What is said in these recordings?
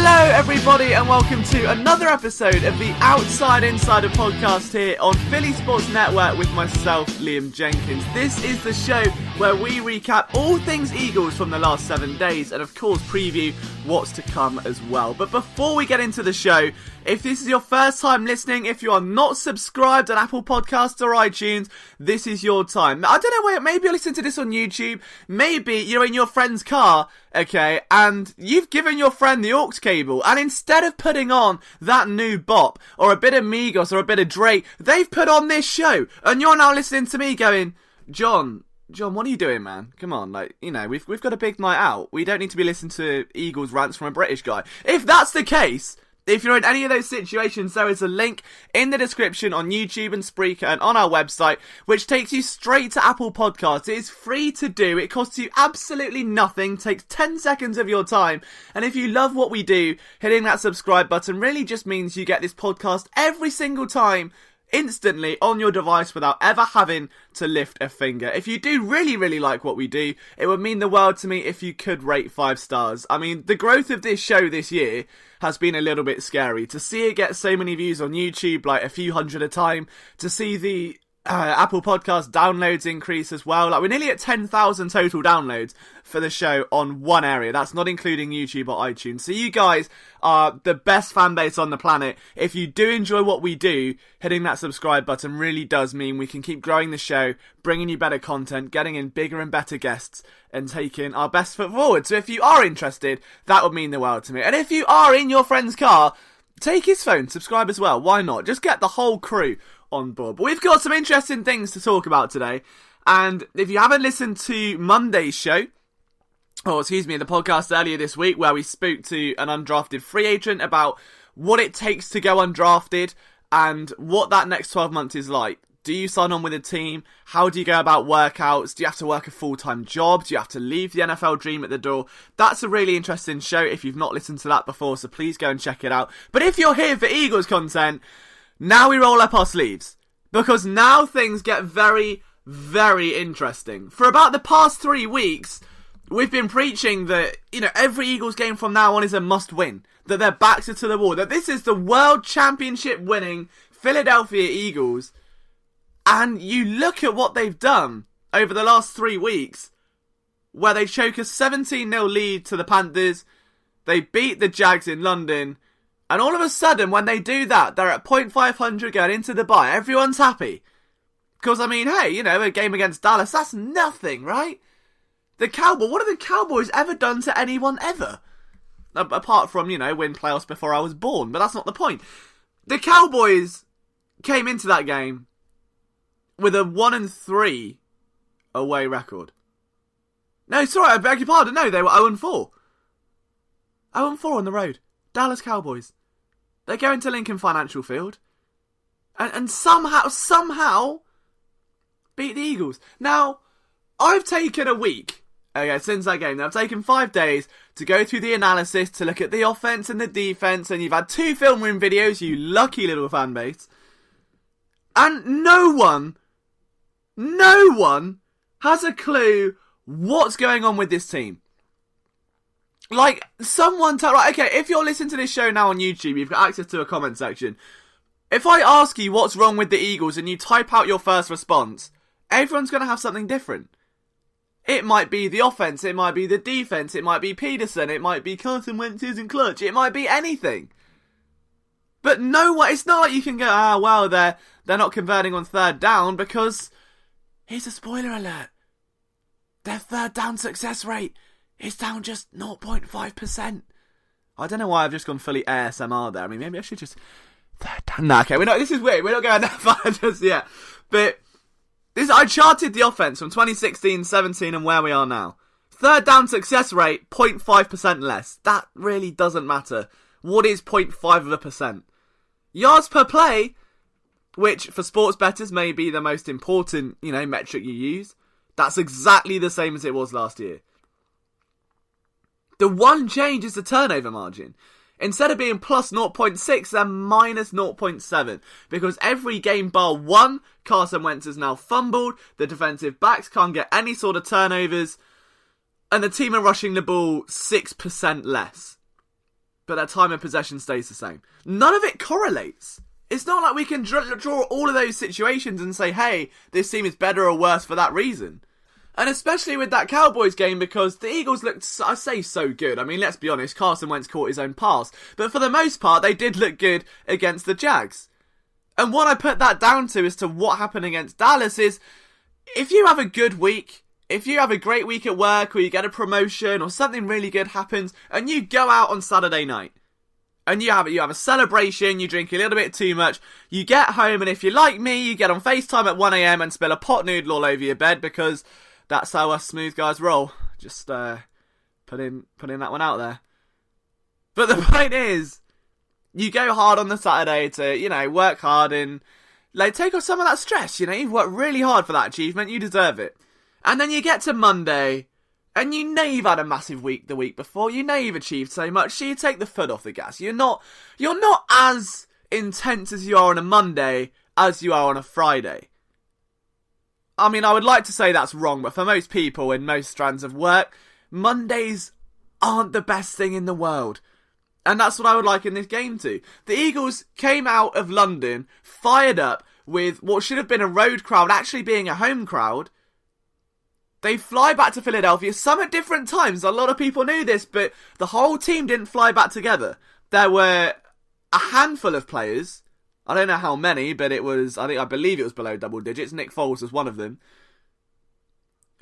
Hello everybody and welcome to another episode of the Outside Insider podcast here on Philly Sports Network with myself, Liam Jenkins. This is the show where we recap all things Eagles from the last 7 days and of course preview what's to come as well. But before we get into the show, if this is your first time listening, if you are not subscribed on Apple Podcasts or iTunes, this is your time. I don't know, maybe you're listening to this on YouTube, maybe you're in your friend's car, okay, and you've given your friend the aux cable, and instead of putting on that new bop, or a bit of Migos, or a bit of Drake, they've put on this show, and you're now listening to me going, John, what are you doing, man? Come on, we've got a big night out. We don't need to be listening to Eagles rants from a British guy. If that's the case, if you're in any of those situations, there is a link in the description on YouTube and Spreaker and on our website, which takes you straight to Apple Podcasts. It is free to do. It costs you absolutely nothing, takes 10 seconds of your time. And if you love what we do, hitting that subscribe button really just means you get this podcast every single time, instantly on your device without ever having to lift a finger. If you do really like what we do, it would mean the world to me if you could rate 5 stars. I mean, the growth of this show this year has been a little bit scary. To see it get so many views on YouTube, like a few hundred a time, to see the Apple Podcast downloads increase as well. We're nearly at 10,000 total downloads for the show on one area. That's not including YouTube or iTunes. So you guys are the best fan base on the planet. If you do enjoy what we do, hitting that subscribe button really does mean we can keep growing the show, bringing you better content, getting in bigger and better guests, and taking our best foot forward. So if you are interested, that would mean the world to me. And if you are in your friend's car, take his phone, subscribe as well. Why not? Just get the whole crew on board. But we've got some interesting things to talk about today. And if you haven't listened to Monday's show, the podcast earlier this week where we spoke to an undrafted free agent about what it takes to go undrafted and what that next 12 months is like. Do you sign on with a team? How do you go about workouts? Do you have to work a full-time job? Do you have to leave the NFL dream at the door? That's a really interesting show if you've not listened to that before, so please go and check it out. But if you're here for Eagles content, now we roll up our sleeves. Because now things get very, very interesting. For about the past 3 weeks, we've been preaching that, every Eagles game from now on is a must-win. That their backs are to the wall. That this is the World Championship winning Philadelphia Eagles. And you look at what they've done over the last 3 weeks, where they choke a 17-0 lead to the Panthers, they beat the Jags in London, and all of a sudden, when they do that, they're at .500 going into the bye. Everyone's happy. Because, hey, a game against Dallas, that's nothing, right? What have the Cowboys ever done to anyone ever? Apart from, win playoffs before I was born, but that's not the point. The Cowboys came into that game with a 1-3 away record. No, sorry, I beg your pardon. No, they were 0-4. 0-4 on the road. Dallas Cowboys. They're going to Lincoln Financial Field. And somehow beat the Eagles. Now, I've taken a week, since that game. I've taken 5 days to go through the analysis, to look at the offense and the defense, and you've had 2 film room videos, you lucky little fan base. And no one has a clue what's going on with this team. If you're listening to this show now on YouTube, you've got access to a comment section. If I ask you what's wrong with the Eagles and you type out your first response, everyone's going to have something different. It might be the offense, it might be the defense, it might be Peterson, it might be Carson Wentz isn't clutch, it might be anything. But it's not like you can go, they're not converting on third down, because here's a spoiler alert. Their third down success rate is down just 0.5%. I don't know why I've just gone fully ASMR there. Maybe I should just third down. No, okay, this is weird. We're not going that far just yet. But I charted the offense from 2016, 17 and where we are now. Third down success rate, 0.5% less. That really doesn't matter. What is 0.5%? Yards per play, which for sports bettors may be the most important, metric you use. That's exactly the same as it was last year. The one change is the turnover margin. Instead of being plus 0.6, they're minus 0.7. Because every game bar one, Carson Wentz is now fumbled, the defensive backs can't get any sort of turnovers, and the team are rushing the ball 6% less. but their time of possession stays the same. None of it correlates. It's not like we can draw all of those situations and say, hey, this team is better or worse for that reason. And especially with that Cowboys game, because the Eagles looked, I say, so good. I mean, let's be honest, Carson Wentz caught his own pass. But for the most part, they did look good against the Jags. And what I put that down to as to what happened against Dallas is, if you have a good week, if you have a great week at work, or you get a promotion, or something really good happens, and you go out on Saturday night, and you have a celebration, you drink a little bit too much, you get home, and if you're like me, you get on FaceTime at 1 a.m. and spill a pot noodle all over your bed, because that's how us smooth guys roll. Just putting that one out there. But the point is, you go hard on the Saturday to, work hard and take off some of that stress. You've worked really hard for that achievement, you deserve it. And then you get to Monday, and you know you've had a massive week the week before. You know you've achieved so much, so you take the foot off the gas. You're not as intense as you are on a Monday as you are on a Friday. I mean, I would like to say that's wrong, but for most people in most strands of work, Mondays aren't the best thing in the world. And that's what I would like in this game too. The Eagles came out of London fired up with what should have been a road crowd actually being a home crowd. They fly back to Philadelphia, some at different times. A lot of people knew this, but the whole team didn't fly back together. There were a handful of players, I don't know how many, but I believe it was below double digits, Nick Foles was one of them,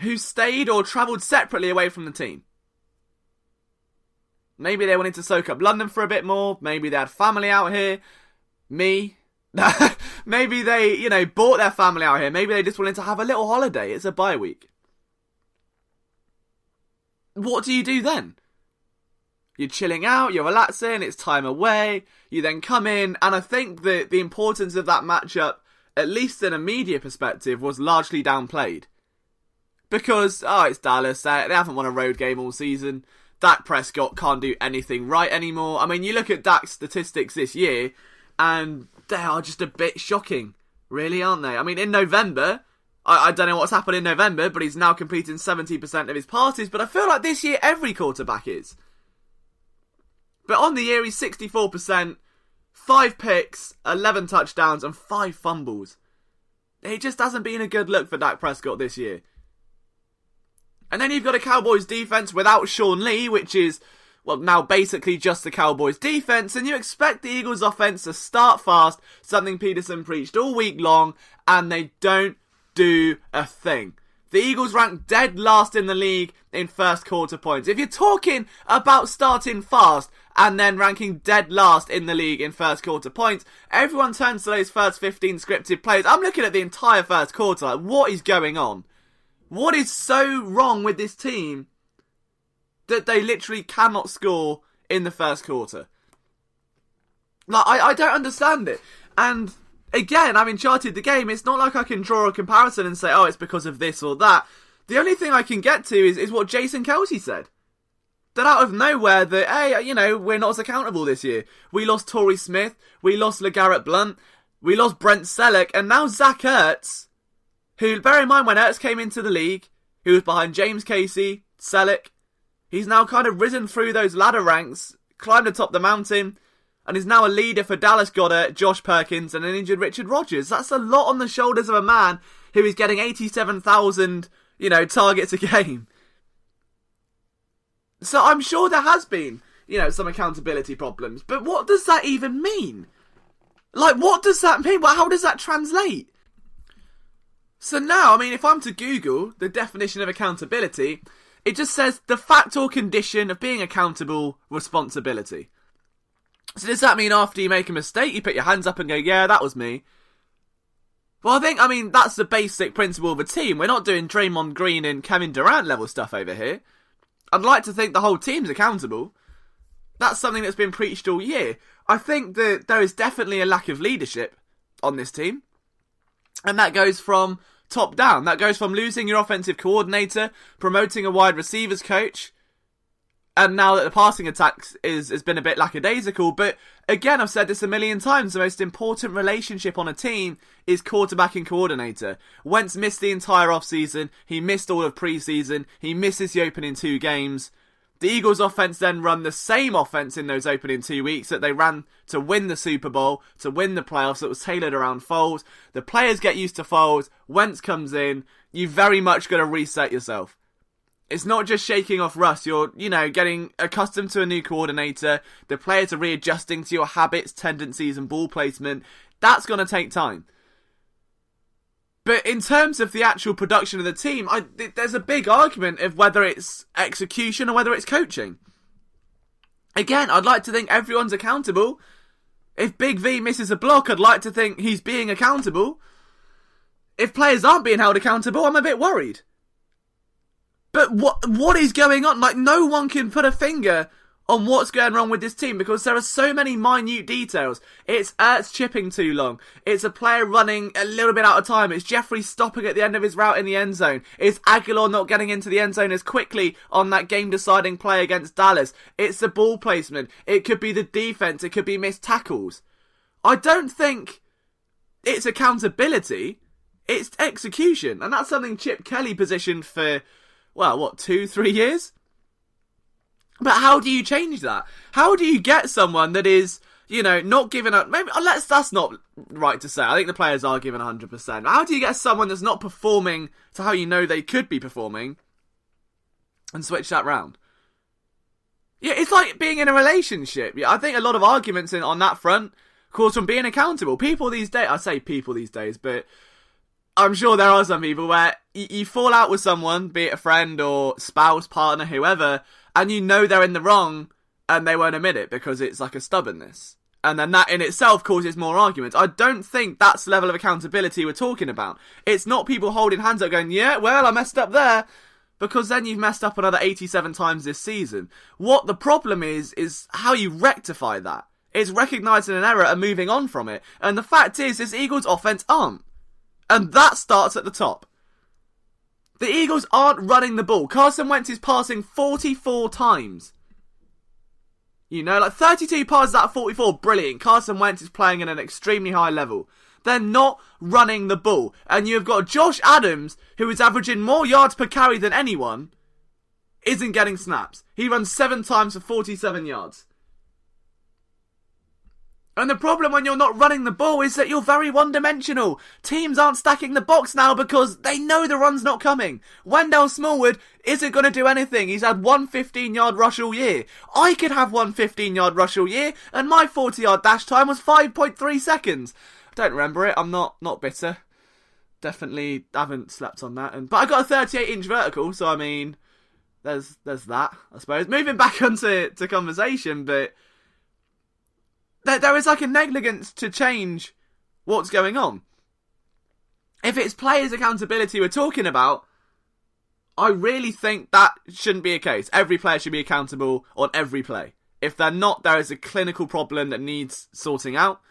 who stayed or travelled separately away from the team. Maybe they wanted to soak up London for a bit more, maybe they had family out here, me. Maybe they, bought their family out here, maybe they just wanted to have a little holiday, it's a bye week. What do you do then? You're chilling out, you're relaxing, it's time away, you then come in, and I think that the importance of that matchup, at least in a media perspective, was largely downplayed. Because, it's Dallas, they haven't won a road game all season, Dak Prescott can't do anything right anymore. I mean, you look at Dak's statistics this year, and they are just a bit shocking, really, aren't they? I mean, in November, I don't know what's happened in November, but he's now completing 70% of his passes, but I feel like this year every quarterback is. But on the year, he's 64%, 5 picks, 11 touchdowns, and 5 fumbles. It just hasn't been a good look for Dak Prescott this year. And then you've got a Cowboys defense without Sean Lee, which is, now basically just the Cowboys defense, and you expect the Eagles offense to start fast, something Peterson preached all week long, and they don't do a thing. The Eagles rank dead last in the league in first quarter points. If you're talking about starting fast and then ranking dead last in the league in first quarter points, everyone turns to those first 15 scripted plays. I'm looking at the entire first quarter, like, what is going on? What is so wrong with this team that they literally cannot score in the first quarter? Like, I don't understand it. And again, I've charted the game. It's not like I can draw a comparison and say, it's because of this or that. The only thing I can get to is what Jason Kelce said. That out of nowhere, we're not as accountable this year. We lost Torrey Smith, we lost LeGarrette Blount, we lost Brent Selleck, and now Zach Ertz, who, bear in mind, when Ertz came into the league, he was behind James Casey, Selleck. He's now kind of risen through those ladder ranks, climbed atop the mountain, and is now a leader for Dallas Goedert, Josh Perkins, and an injured Richard Rodgers. That's a lot on the shoulders of a man who is getting 87,000, targets a game. So I'm sure there has been, some accountability problems. But what does that even mean? Like, what does that mean? How does that translate? So now, if I'm to Google the definition of accountability, it just says the fact or condition of being accountable, responsibility. So does that mean after you make a mistake, you put your hands up and go, yeah, that was me? Well, I think, that's the basic principle of a team. We're not doing Draymond Green and Kevin Durant level stuff over here. I'd like to think the whole team's accountable. That's something that's been preached all year. I think that there is definitely a lack of leadership on this team. And that goes from top down. That goes from losing your offensive coordinator, promoting a wide receivers coach, and now that the passing attack has been a bit lackadaisical. But again, I've said this a million times, the most important relationship on a team is quarterback and coordinator. Wentz missed the entire offseason. He missed all of preseason. He misses the opening 2 games. The Eagles offense then run the same offense in those opening 2 weeks that they ran to win the Super Bowl, to win the playoffs. It was tailored around Foles. The players get used to Foles. Wentz comes in. You very much got to reset yourself. It's not just shaking off rust. You're, getting accustomed to a new coordinator. The players are readjusting to your habits, tendencies, and ball placement. That's going to take time. But in terms of the actual production of the team, there's a big argument of whether it's execution or whether it's coaching. Again, I'd like to think everyone's accountable. If Big V misses a block, I'd like to think he's being accountable. If players aren't being held accountable, I'm a bit worried. But what is going on? Like, no one can put a finger on what's going wrong with this team because there are so many minute details. It's Ertz chipping too long. It's a player running a little bit out of time. It's Jeffrey stopping at the end of his route in the end zone. It's Aguilar not getting into the end zone as quickly on that game-deciding play against Dallas. It's the ball placement. It could be the defense. It could be missed tackles. I don't think it's accountability. It's execution. And that's something Chip Kelly positioned for 2-3 years? But how do you change that? How do you get someone that is, not giving up? Maybe that's not right to say. I think the players are giving 100%. How do you get someone that's not performing to how you know they could be performing and switch that round? Yeah, it's like being in a relationship. Yeah, I think a lot of arguments on that front cause from being accountable. People these days, I say people these days, but I'm sure there are some people where you fall out with someone, be it a friend or spouse, partner, whoever, and you know they're in the wrong and they won't admit it because it's like a stubbornness. And then that in itself causes more arguments. I don't think that's the level of accountability we're talking about. It's not people holding hands up going, yeah, well, I messed up there, because then you've messed up another 87 times this season. What the problem is how you rectify that. It's recognising an error and moving on from it. And the fact is, this Eagles offense aren't. And that starts at the top. The Eagles aren't running the ball. Carson Wentz is passing 44 times. 32 passes out of 44, brilliant. Carson Wentz is playing at an extremely high level. They're not running the ball. And you've got Josh Adams, who is averaging more yards per carry than anyone, isn't getting snaps. He runs 7 times for 47 yards. And the problem when you're not running the ball is that you're very one-dimensional. Teams aren't stacking the box now because they know the run's not coming. Wendell Smallwood isn't going to do anything. He's had one 15-yard rush all year. I could have one 15-yard rush all year, and my 40-yard dash time was 5.3 seconds. I don't remember it. I'm not bitter. Definitely haven't slept on that. But I got a 38-inch vertical, so I mean, there's that, I suppose. Moving back onto conversation, but there is like a negligence to change what's going on. If it's players' accountability we're talking about, I really think that shouldn't be a case. Every player should be accountable on every play. If they're not, there is a clinical problem that needs sorting out.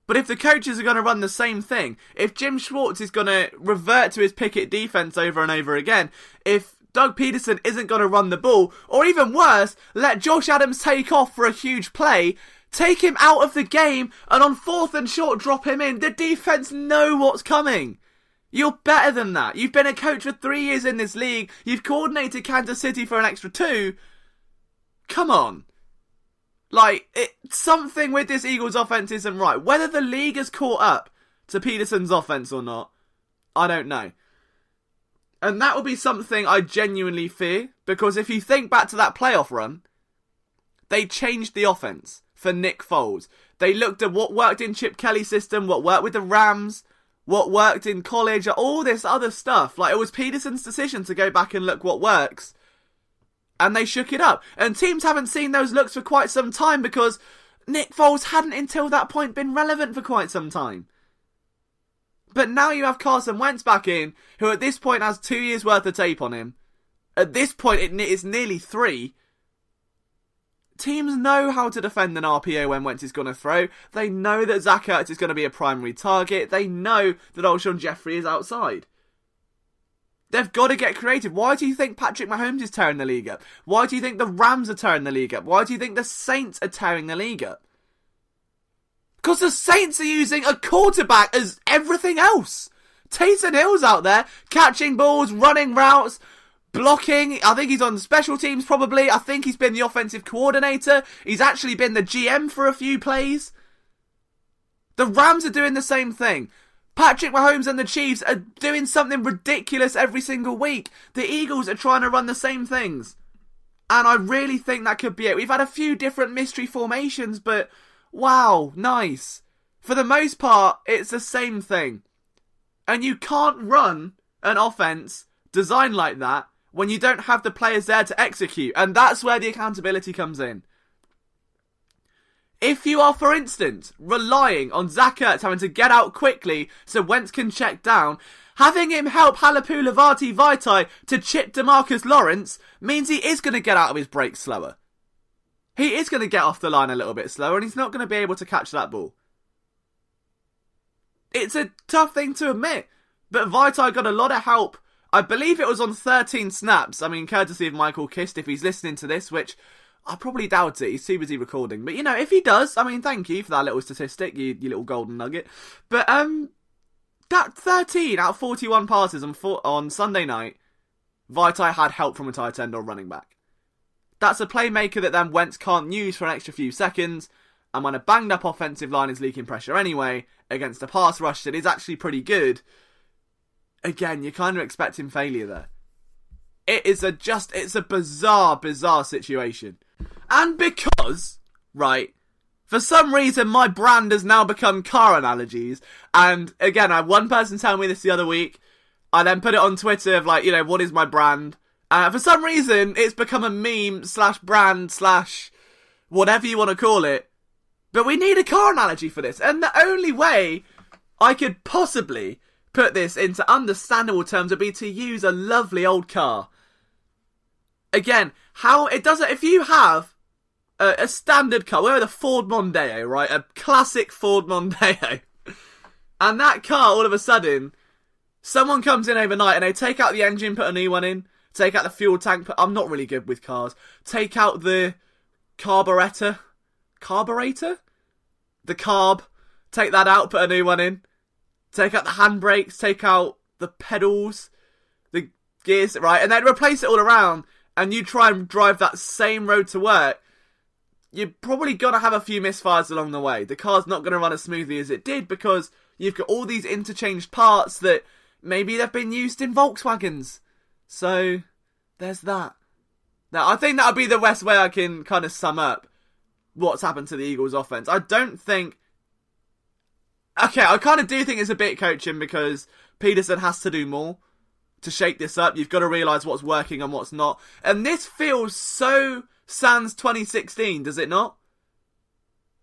But if the coaches are going to run the same thing, if Jim Schwartz is going to revert to his picket defense over and over again, if Doug Peterson isn't going to run the ball, or even worse, let Josh Adams take off for a huge play, take him out of the game, and on 4th and short drop him in, the defense know what's coming. You're better than that. You've been a coach for 3 years in this league. You've coordinated Kansas City for an extra 2. Come on. Something with this Eagles offense isn't right. Whether the league has caught up to Peterson's offense or not, I don't know. And that will be something I genuinely fear, because if you think back to that playoff run, they changed the offense for Nick Foles. They looked at what worked in Chip Kelly's system, what worked with the Rams, what worked in college, all this other stuff. It was Peterson's decision to go back and look what works. And they shook it up. And teams haven't seen those looks for quite some time because Nick Foles hadn't until that point been relevant for quite some time. But now you have Carson Wentz back in, who at this point has 2 years worth of tape on him. At this point it is nearly 3. Teams know how to defend an RPO when Wentz is going to throw. They know that Zach Ertz is going to be a primary target. They know that Alshon Jeffrey is outside. They've got to get creative. Why do you think Patrick Mahomes is tearing the league up? Why do you think the Rams are tearing the league up? Why do you think the Saints are tearing the league up? Because the Saints are using a quarterback as everything else. Taysom Hill's out there catching balls, running routes, Blocking, I think he's on special teams probably. I think he's been the offensive coordinator. He's actually been the GM for a few plays. The Rams are doing the same thing. Patrick Mahomes and the Chiefs are doing something ridiculous every single week. The Eagles are trying to run the same things. And I really think that could be it. We've had a few different mystery formations, but wow, nice. For the most part, it's the same thing. And you can't run an offense designed like that when you don't have the players there to execute. And that's where the accountability comes in. If you are, for instance, relying on Zach Ertz having to get out quickly so Wentz can check down, having him help Halapu Lavati Vaitai to chip DeMarcus Lawrence means he is going to get out of his break slower. He is going to get off the line a little bit slower and he's not going to be able to catch that ball. It's a tough thing to admit, but Vaitai got a lot of help. I believe it was on 13 snaps. I mean, courtesy of Michael Kist if he's listening to this, which I probably doubt it. He's too busy recording. But, you know, if he does, I mean, thank you for that little statistic, you little golden nugget. But, that 13 out of 41 passes on Sunday night, Vaitai had help from a tight end or running back. That's a playmaker that then Wentz can't use for an extra few seconds. And when a banged up offensive line is leaking pressure anyway, against a pass rush that is actually pretty good, again, you're kind of expecting failure there. It's a bizarre situation. And because, right, for some reason my brand has now become car analogies, and again, I had one person tell me this the other week, I then put it on Twitter of like, you know, what is my brand? For some reason, it's become a meme / brand / whatever you want to call it. But we need a car analogy for this, and the only way I could possibly put this into understandable terms would be to use a lovely old car. Again, how it doesn't. If you have a standard car, we're the Ford Mondeo, right? A classic Ford Mondeo, and that car all of a sudden, someone comes in overnight and they take out the engine, put a new one in, take out the fuel tank. I'm not really good with cars. Take out the carburetor, the carb. Take that out, put a new one in. Take out the handbrakes, take out the pedals, the gears, right? And then replace it all around. And you try and drive that same road to work, you're probably going to have a few misfires along the way. The car's not going to run as smoothly as it did because you've got all these interchanged parts that maybe they've been used in Volkswagens. So, there's that. Now, I think that would be the best way I can kind of sum up what's happened to the Eagles' offense. I don't think... Okay, I kind of do think it's a bit coaching because Peterson has to do more to shake this up. You've got to realise what's working and what's not. And this feels so sans 2016, does it not?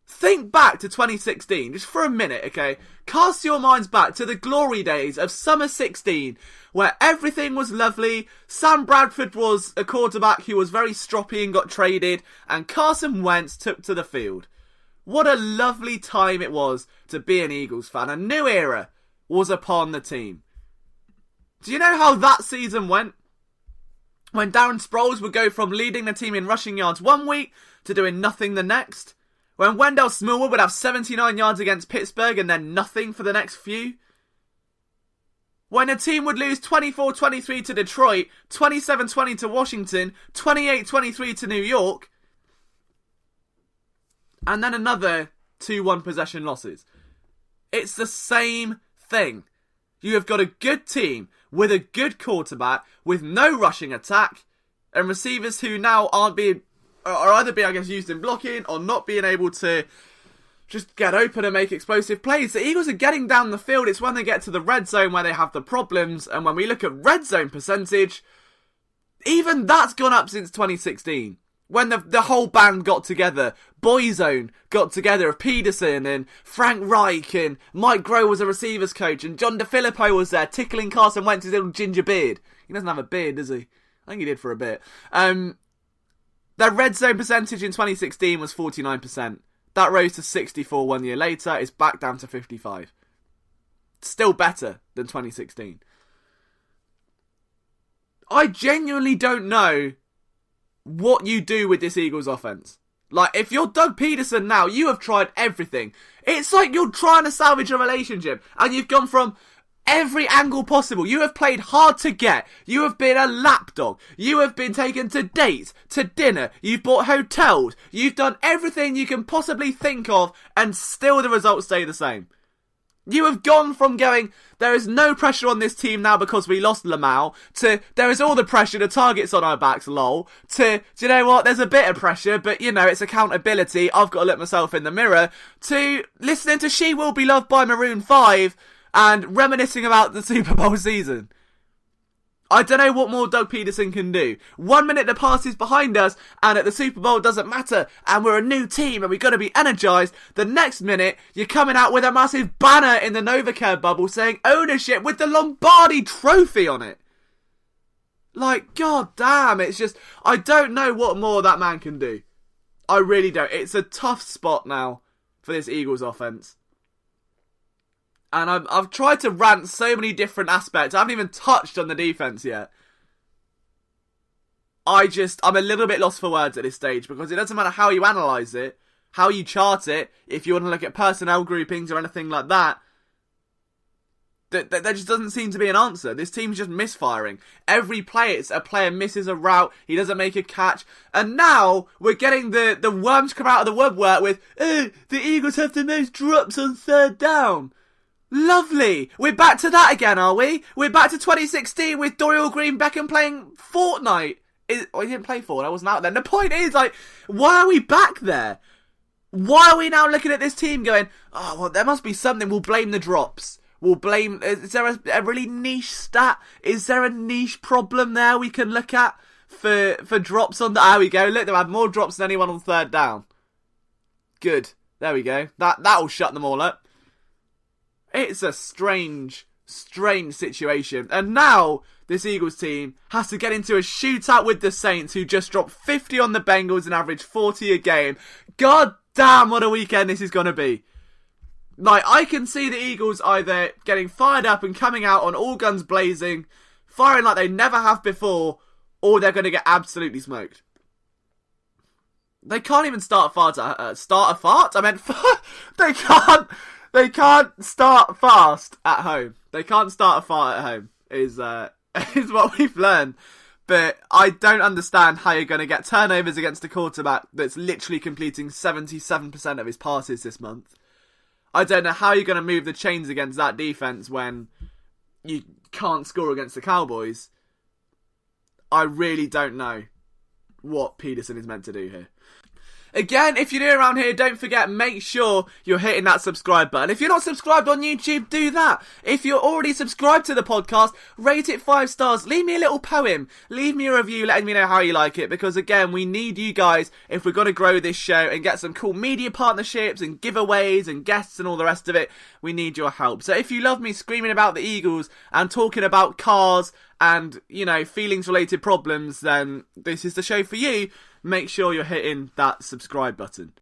Think back to 2016, just for a minute, okay? Cast your minds back to the glory days of summer 16, where everything was lovely. Sam Bradford was a quarterback who was very stroppy and got traded, and Carson Wentz took to the field. What a lovely time it was to be an Eagles fan. A new era was upon the team. Do you know how that season went? When Darren Sproles would go from leading the team in rushing yards one week to doing nothing the next. When Wendell Smallwood would have 79 yards against Pittsburgh and then nothing for the next few. When a team would lose 24-23 to Detroit, 27-20 to Washington, 28-23 to New York. And then another 2-1 possession losses. It's the same thing. You have got a good team with a good quarterback with no rushing attack and receivers who now are either being, I guess, used in blocking or not being able to just get open and make explosive plays. The Eagles are getting down the field. It's when they get to the red zone where they have the problems. And when we look at red zone percentage, even that's gone up since 2016. When the whole band got together, Boyzone got together of Peterson and Frank Reich and Mike Groh was a receivers coach and John DeFilippo was there tickling Carson Wentz's little ginger beard. He doesn't have a beard, does he? I think he did for a bit. Their red zone percentage in 2016 was 49%. That rose to 64 1 year later. It's back down to 55. Still better than 2016. I genuinely don't know what you do with this Eagles offense. Like, if you're Doug Peterson now, you have tried everything. It's like you're trying to salvage a relationship, and you've gone from every angle possible. You have played hard to get. You have been a lapdog. You have been taken to dates, to dinner. You've bought hotels. You've done everything you can possibly think of, and still the results stay the same. You have gone from going, there is no pressure on this team now because we lost Lamau, to there is all the pressure, the target's on our backs, lol, to, do you know what, there's a bit of pressure, but you know, it's accountability, I've got to look myself in the mirror, to listening to She Will Be Loved by Maroon 5 and reminiscing about the Super Bowl season. I don't know what more Doug Peterson can do. 1 minute the past is behind us and at the Super Bowl doesn't matter and we're a new team and we've got to be energised. The next minute you're coming out with a massive banner in the Novacare bubble saying ownership with the Lombardi trophy on it. Like, god damn, it's just, I don't know what more that man can do. I really don't. It's a tough spot now for this Eagles offence. And I've tried to rant so many different aspects. I haven't even touched on the defence yet. I'm a little bit lost for words at this stage because it doesn't matter how you analyse it, how you chart it, if you want to look at personnel groupings or anything like that. There just doesn't seem to be an answer. This team's just misfiring. Every play, a player misses a route, he doesn't make a catch. And now we're getting the worms come out of the woodwork with, the Eagles have the most drops on third down. Lovely! We're back to that again, are we? We're back to 2016 with Dorial Green-Beckham playing Fortnite. He didn't play Fortnite, I wasn't out then. The point is, like, why are we back there? Why are we now looking at this team going, oh, well, there must be something, we'll blame the drops. We'll blame, is there a really niche stat? Is there a niche problem there we can look at for drops on the, there we go, look, they'll have more drops than anyone on third down. Good, there we go. That'll shut them all up. It's a strange situation. And now, this Eagles team has to get into a shootout with the Saints, who just dropped 50 on the Bengals and averaged 40 a game. God damn, what a weekend this is going to be. Like, I can see the Eagles either getting fired up and coming out on all guns blazing, firing like they never have before, or they're going to get absolutely smoked. They can't even start a fart. I meant, They can't start fast at home. They can't start a fart at home, is what we've learned. But I don't understand how you're going to get turnovers against a quarterback that's literally completing 77% of his passes this month. I don't know how you're going to move the chains against that defence when you can't score against the Cowboys. I really don't know what Peterson is meant to do here. Again, if you're new around here, don't forget, make sure you're hitting that subscribe button. If you're not subscribed on YouTube, do that. If you're already subscribed to the podcast, rate it 5 stars. Leave me a little poem. Leave me a review letting me know how you like it. Because again, we need you guys if we're going to grow this show and get some cool media partnerships and giveaways and guests and all the rest of it. We need your help. So if you love me screaming about the Eagles and talking about cars and, you know, feelings related problems, then this is the show for you. Make sure you're hitting that subscribe button.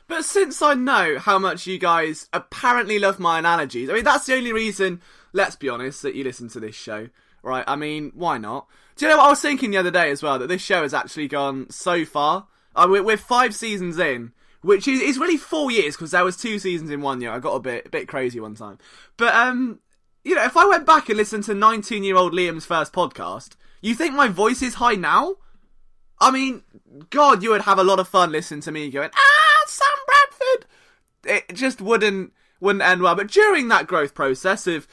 But since I know how much you guys apparently love my analogies, I mean, that's the only reason, let's be honest, that you listen to this show, right? I mean, why not? Do you know what I was thinking the other day as well? That this show has actually gone so far. We're 5 seasons in, which is really 4 years, because there was 2 seasons in 1 year. I got a bit crazy one time. But, you know, if I went back and listened to 19-year-old Liam's first podcast, you think my voice is high now? I mean, God, you would have a lot of fun listening to me going, Sam Bradford! It just wouldn't end well. But during that growth process of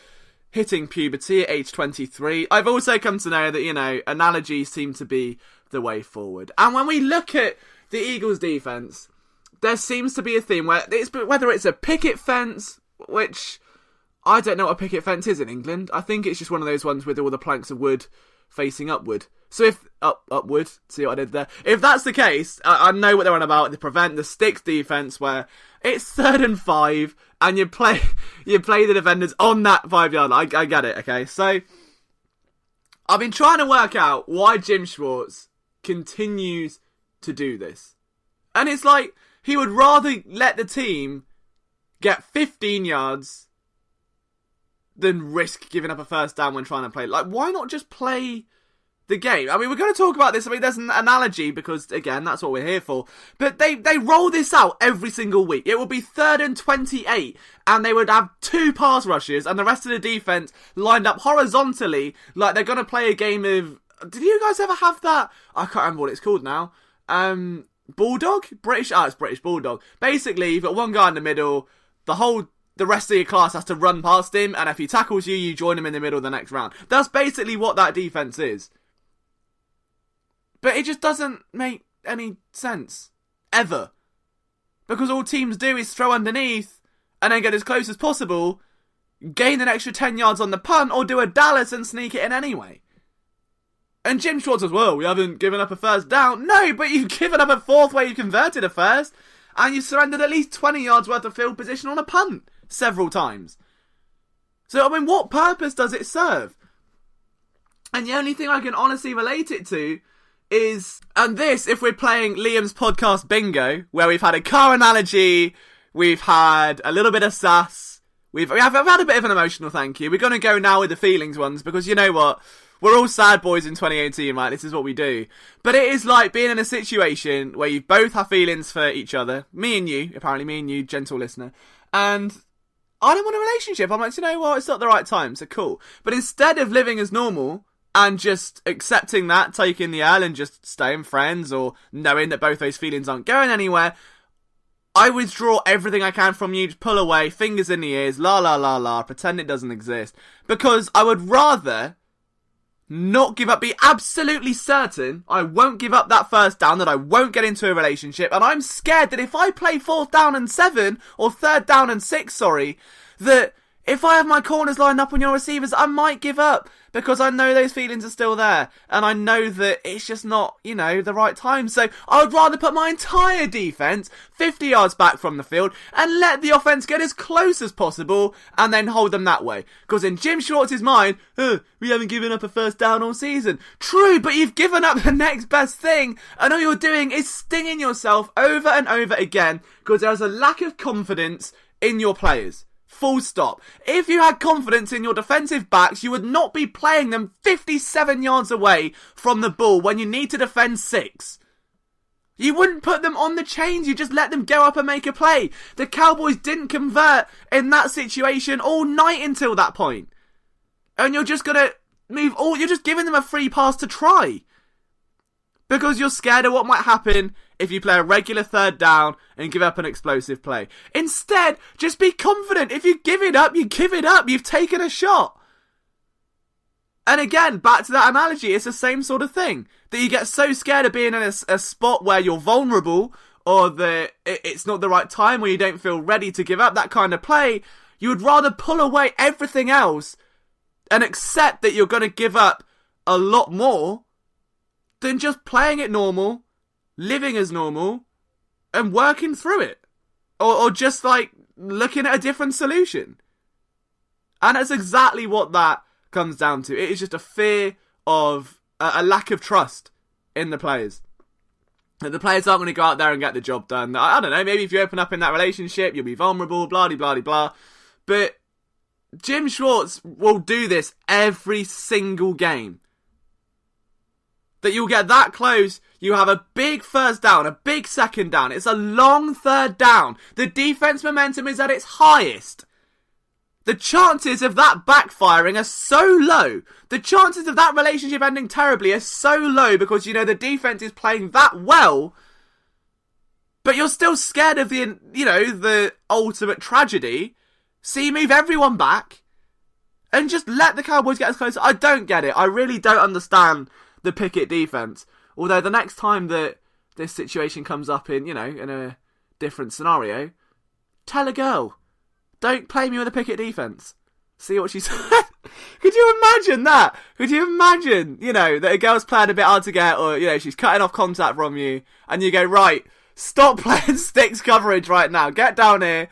hitting puberty at age 23, I've also come to know that, you know, analogies seem to be the way forward. And when we look at the Eagles' defence, there seems to be a theme where whether it's a picket fence, which I don't know what a picket fence is in England. I think it's just one of those ones with all the planks of wood facing upward. So if upward, see what I did there? If that's the case, I know what they're on about. They prevent the sticks defense where it's 3rd and 5, and you play the defenders on that 5-yard line. I get it. Okay, so I've been trying to work out why Jim Schwartz continues to do this, and it's like he would rather let the team get 15 yards than risk giving up a first down when trying to play. Like, why not just play the game. I mean, we're going to talk about this. I mean, there's an analogy because, again, that's what we're here for. But they roll this out every single week. It would be 3rd and 28, and they would have 2 pass rushes, and the rest of the defense lined up horizontally like they're going to play a game of... Did you guys ever have that? I can't remember what it's called now. Bulldog? British? It's British Bulldog. Basically, you've got one guy in the middle, the rest of your class has to run past him, and if he tackles you, you join him in the middle of the next round. That's basically what that defense is. But it just doesn't make any sense. Ever. Because all teams do is throw underneath, and then get as close as possible, gain an extra 10 yards on the punt, or do a Dallas and sneak it in anyway. And Jim Schwartz says, well, we haven't given up a first down. No, but you've given up a fourth where you converted a first, and you've surrendered at least 20 yards worth of field position on a punt several times. So, I mean, what purpose does it serve? And the only thing I can honestly relate it to is, and this, if we're playing Liam's podcast bingo, where we've had a car analogy, we've had a little bit of sass, we've had a bit of an emotional thank you. We're going to go now with the feelings ones, because you know what? We're all sad boys in 2018, right? This is what we do. But it is like being in a situation where you both have feelings for each other. Me and you, gentle listener. And I don't want a relationship. I'm like, you know what? It's not the right time, so cool. But instead of living as normal and just accepting that, taking the L and just staying friends, or knowing that both those feelings aren't going anywhere, I withdraw everything I can from you, just pull away, fingers in the ears, la la la la, pretend it doesn't exist. Because I would rather not give up, be absolutely certain I won't give up that first down, that I won't get into a relationship, and I'm scared that if I play 4th down and 7, or 3rd down and 6, that if I have my corners lined up on your receivers, I might give up, because I know those feelings are still there, and I know that it's just not, the right time. So I would rather put my entire defense 50 yards back from the field and let the offense get as close as possible and then hold them that way. Because in Jim Schwartz's mind, we haven't given up a first down all season. True, but you've given up the next best thing, and all you're doing is stinging yourself over and over again because there's a lack of confidence in your players. Full stop. If you had confidence in your defensive backs, you would not be playing them 57 yards away from the ball when you need to defend 6. You wouldn't put them on the chains, you just let them go up and make a play. The Cowboys didn't convert in that situation all night until that point. And you're just gonna you're just giving them a free pass to try. Because you're scared of what might happen if you play a regular 3rd down and give up an explosive play. Instead, just be confident. If you give it up, you give it up. You've taken a shot. And again, back to that analogy, it's the same sort of thing. That you get so scared of being in a spot where you're vulnerable, or that it's not the right time, or you don't feel ready to give up that kind of play, you would rather pull away everything else and accept that you're going to give up a lot more than just playing it normal, living as normal, and working through it. Or just like looking at a different solution. And that's exactly what that comes down to. It is just a fear of a lack of trust in the players. That the players aren't going to go out there and get the job done. I don't know, maybe if you open up in that relationship, you'll be vulnerable, blah, blah, blah, blah. But Jim Schwartz will do this every single game. That you'll get that close, you have a big first down, a big second down, it's a long 3rd down, the defense momentum is at its highest. The chances of that backfiring are so low, the chances of that relationship ending terribly are so low because the defense is playing that well, but you're still scared of the ultimate tragedy, so you move everyone back and just let the Cowboys get as close. I don't get it, I really don't understand the Pickett defense. Although the next time that this situation comes up in a different scenario, tell a girl, don't play me with a Pickett defense. See what she said. Could you imagine that? Could you imagine, that a girl's playing a bit hard to get, or, she's cutting off contact from you, and you go, right, stop playing sticks coverage right now. Get down here.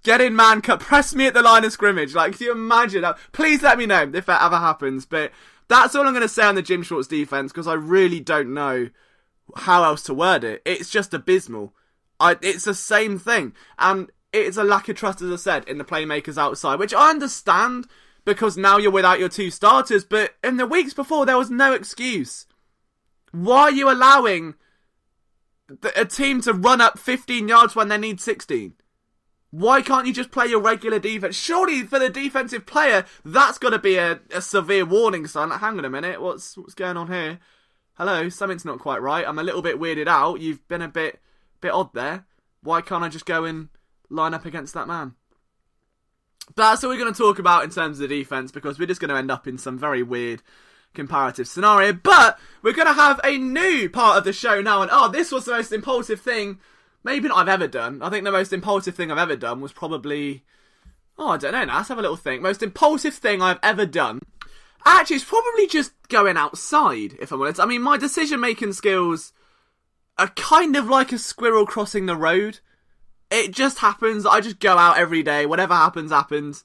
Get in man cut. Press me at the line of scrimmage. Like, could you imagine? Please let me know if that ever happens. But that's all I'm going to say on the Jim Schwartz defense, because I really don't know how else to word it. It's just abysmal. It's the same thing. And it's a lack of trust, as I said, in the playmakers outside, which I understand, because now you're without your 2 starters, but in the weeks before, there was no excuse. Why are you allowing a team to run up 15 yards when they need 16? Why can't you just play your regular defense? Surely for the defensive player, that's got to be a severe warning sign. Like, hang on a minute, what's going on here? Hello, something's not quite right. I'm a little bit weirded out. You've been a bit odd there. Why can't I just go and line up against that man? But that's what we're going to talk about in terms of the defense, because we're just going to end up in some very weird comparative scenario. But we're going to have a new part of the show now, and this was the most impulsive thing maybe not I've ever done. I think the most impulsive thing I've ever done was probably... I don't know now. Let's have a little think. Most impulsive thing I've ever done. Actually, it's probably just going outside, if I'm honest. I mean, my decision-making skills are kind of like a squirrel crossing the road. It just happens. I just go out every day. Whatever happens, happens.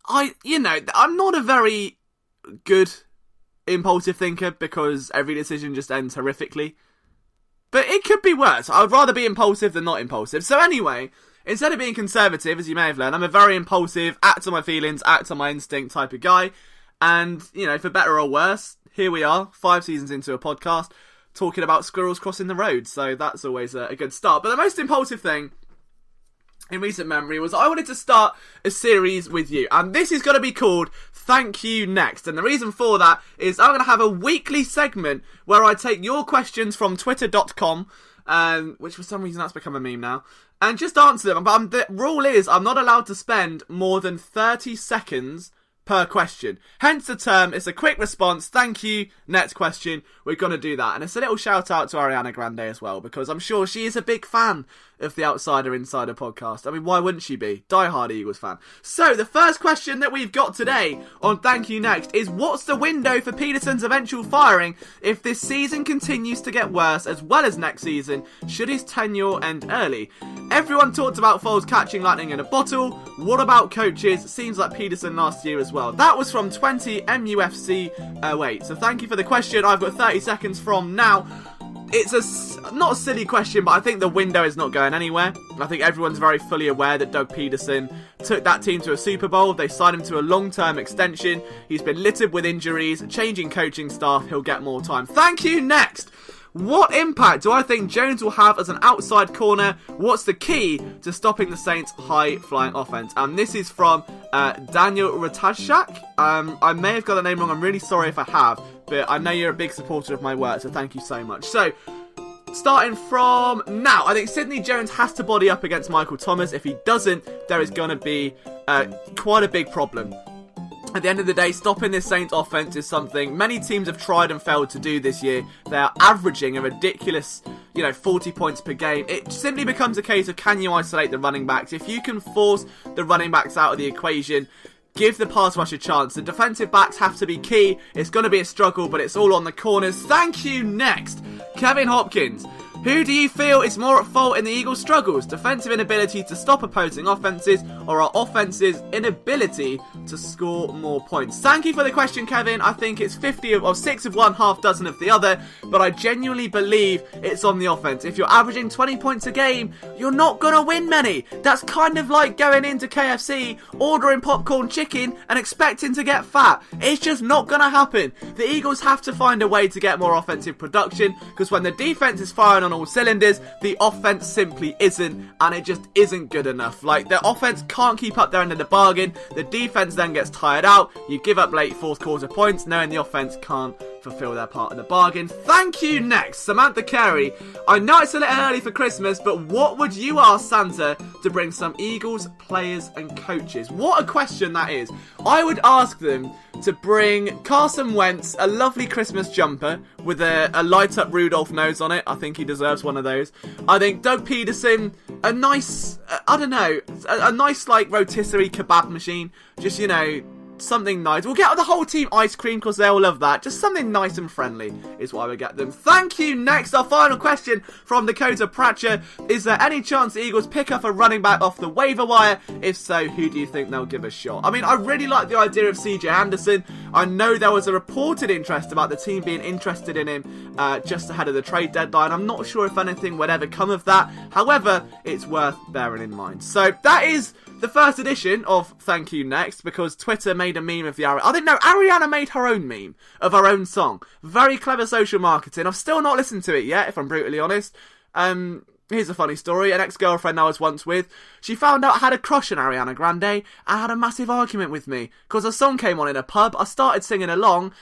I'm not a very good impulsive thinker because every decision just ends horrifically. But it could be worse. I would rather be impulsive than not impulsive. So anyway, instead of being conservative, as you may have learned, I'm a very impulsive, act on my feelings, act on my instinct type of guy. And, for better or worse, here we are, 5 seasons into a podcast, talking about squirrels crossing the road. So that's always a good start. But the most impulsive thing in recent memory was I wanted to start a series with you. And this is going to be called Thank You Next. And the reason for that is I'm going to have a weekly segment where I take your questions from twitter.com, which for some reason that's become a meme now, and just answer them. But the rule is I'm not allowed to spend more than 30 seconds per question. Hence the term, it's a quick response, thank you, next question, we're going to do that. And it's a little shout out to Ariana Grande as well, because I'm sure she is a big fan of the Outsider Insider podcast. I mean, why wouldn't she be? Die-hard Eagles fan. So, the first question that we've got today on Thank You Next is, what's the window for Peterson's eventual firing if this season continues to get worse as well as next season? Should his tenure end early? Everyone talked about Foles catching lightning in a bottle. What about coaches? Seems like Peterson last year as well. That was from 20 MUFC08. So thank you for the question. I've got 30 seconds from now. It's not a silly question, but I think the window is not going anywhere. I think everyone's very fully aware that Doug Peterson took that team to a Super Bowl. They signed him to a long-term extension. He's been littered with injuries, changing coaching staff. He'll get more time. Thank you. Next. What impact do I think Jones will have as an outside corner? What's the key to stopping the Saints' high-flying offense? And this is from Daniel Ratashak. I may have got the name wrong. I'm really sorry if I have. But I know you're a big supporter of my work, so thank you so much. So, starting from now, I think Sidney Jones has to body up against Michael Thomas. If he doesn't, there is going to be quite a big problem. At the end of the day, stopping this Saints offense is something many teams have tried and failed to do this year. They are averaging a ridiculous, 40 points per game. It simply becomes a case of, can you isolate the running backs? If you can force the running backs out of the equation, give the pass rush a chance. The defensive backs have to be key. It's going to be a struggle, but it's all on the corners. Thank you. Next, Kevin Hopkins. Who do you feel is more at fault in the Eagles' struggles? Defensive inability to stop opposing offenses, or our offense's inability to score more points? Thank you for the question, Kevin. I think it's 6 of one, half dozen of the other, but I genuinely believe it's on the offense. If you're averaging 20 points a game, you're not going to win many. That's kind of like going into KFC, ordering popcorn chicken, and expecting to get fat. It's just not going to happen. The Eagles have to find a way to get more offensive production, because when the defense is firing on all cylinders, the offense simply isn't, and it just isn't good enough. Like, the offense can't keep up their end of the bargain, the defense then gets tired out, you give up late fourth quarter points knowing the offense can't fulfill their part of the bargain. Thank you. Next, Samantha Carey. I know it's a little early for Christmas, but what would you ask Santa to bring some Eagles players and coaches? What a question that is. I would ask them to bring Carson Wentz a lovely Christmas jumper with a light up Rudolph nose on it. I think he deserves one of those. I think Doug Peterson, a nice, a nice like rotisserie kebab machine. Just, something nice. We'll get the whole team ice cream because they'll love that. Just something nice and friendly is what I would get them. Thank you. Next, our final question from Dakota Pratcher. Is there any chance the Eagles pick up a running back off the waiver wire? If so, who do you think they'll give a shot? I mean, I really like the idea of CJ Anderson. I know there was a reported interest about the team being interested in him just ahead of the trade deadline. I'm not sure if anything would ever come of that. However, it's worth bearing in mind. So that is the first edition of Thank You Next, because Twitter made a meme of the Ariana. I didn't know Ariana made her own meme of her own song. Very clever social marketing. I've still not listened to it yet, if I'm brutally honest. Here's a funny story. An ex-girlfriend I was once with, she found out I had a crush on Ariana Grande and had a massive argument with me because a song came on in a pub. I started singing along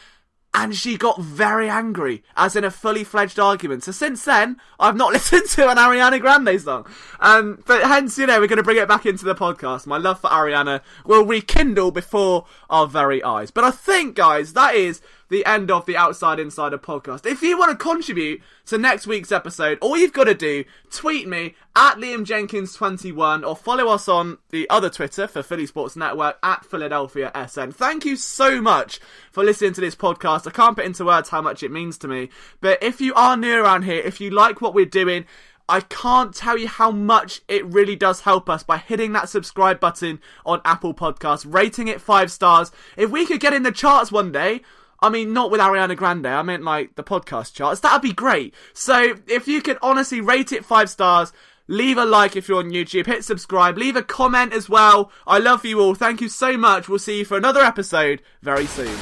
and she got very angry, as in a fully fledged argument. So since then, I've not listened to an Ariana Grande song. But hence, we're going to bring it back into the podcast. My love for Ariana will rekindle before our very eyes. But I think, guys, that is the end of the Outside Insider podcast. If you want to contribute to next week's episode, all you've got to do, tweet me at LiamJenkins21 or follow us on the other Twitter for Philly Sports Network at Philadelphia SN. Thank you so much for listening to this podcast. I can't put into words how much it means to me, but if you are new around here, if you like what we're doing, I can't tell you how much it really does help us by hitting that subscribe button on Apple Podcasts, rating it 5 stars. If we could get in the charts one day, I mean, not with Ariana Grande, I meant like the podcast charts, that'd be great. So if you could honestly rate it 5 stars, leave a like if you're on YouTube, hit subscribe, leave a comment as well. I love you all. Thank you so much. We'll see you for another episode very soon.